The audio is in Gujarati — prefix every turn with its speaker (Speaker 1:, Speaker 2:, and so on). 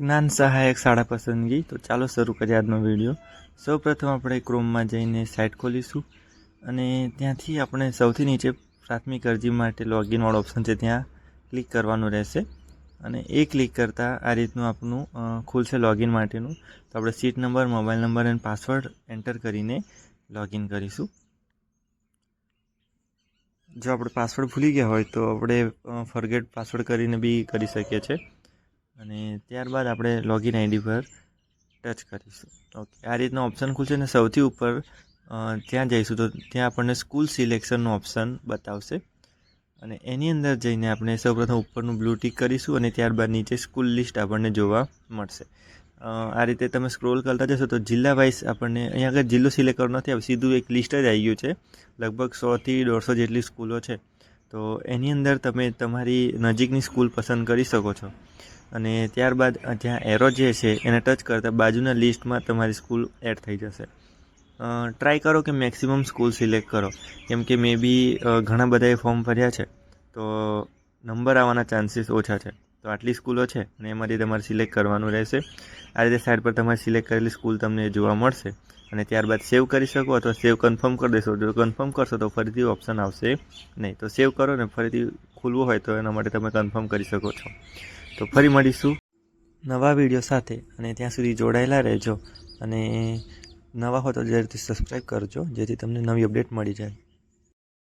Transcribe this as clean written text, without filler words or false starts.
Speaker 1: જ્ઞાન સહાયક શાળા પસંદગી। તો ચાલો શરૂ કરીએ આજનો વિડીયો। સૌપ્રથમ આપણે ક્રોમમાં જઈને સાઇટ ખોલીશું અને ત્યાંથી આપણે સૌથી નીચે પ્રાથમિક અરજી માટે લોગિન વાળો ઓપ્શન છે, ત્યાં ક્લિક કરવાનું રહેશે અને એ ક્લિક કરતાં આ રીતનું આપણું ખુલશે લોગિન માટેનું। તો આપણે સીટ નંબર, મોબાઈલ નંબર અને પાસવર્ડ એન્ટર કરીને લોગિન કરીશું। જો આપણે પાસવર્ડ ભૂલી ગયા હોય તો આપણે ફોરગેટ પાસવર્ડ કરીને બી કરી શકીએ છીએ અને ત્યારબાદ આપણે લોગિન આઈડી પર ટચ કરીશું। ઓકે, આ રીતનો ઓપ્શન ખુલશે અને સૌથી ઉપર ત્યાં જઈશું તો ત્યાં આપણને સ્કૂલ સિલેક્શનનો ઓપ્શન બતાવશે અને એની અંદર જઈને આપણે સૌપ્રથમ ઉપરનું બ્લુ ટિક કરીશું અને ત્યારબાદ નીચે સ્કૂલ લિસ્ટ આપણને જોવા મળશે। આ રીતે તમે સ્ક્રોલ કરતા જશો તો જિલ્લા વાઇઝ આપણને અહીંયા આગળ જિલ્લો સિલેક્ટ કરવો નથી આવે, સીધું એક લિસ્ટ જ આવી ગયું છે। લગભગ 100 થી 150 જેટલી સ્કૂલો છે, તો એની અંદર તમે તમારી નજીકની સ્કૂલ પસંદ કરી શકો છો અને ત્યારબાદ જ્યાં એરો જે છે એને ટચ કરતાં બાજુના લિસ્ટમાં તમારી સ્કૂલ એડ થઈ જશે। ટ્રાય કરો કે મેક્સિમમ સ્કૂલ સિલેક્ટ કરો, કેમ કે મે બી ઘણા બધાએ ફોર્મ ભર્યા છે તો નંબર આવવાના ચાન્સીસ ઓછા છે। તો આટલી સ્કૂલો છે અને એમાંથી તમારે સિલેક્ટ કરવાનું રહેશે। આ રીતે સાઈડ પર તમારે સિલેક્ટ કરેલી સ્કૂલ તમને જોવા મળશે અને ત્યારબાદ સેવ કરી શકો અથવા સેવ કન્ફર્મ કરી દેશો। જો કન્ફર્મ કરશો તો ફરીથી ઓપ્શન આવશે નહીં, તો સેવ કરો ને ફરીથી ખુલવું હોય તો એના માટે તમે કન્ફર્મ કરી શકો છો। તો ફરી મળીશું નવા વિડીયો સાથે અને ત્યાં સુધી જોડાયેલા રહેજો અને નવા હો તો જરૂરથી સબસ્ક્રાઈબ કરજો, જેથી તમને નવી અપડેટ મળી જાય।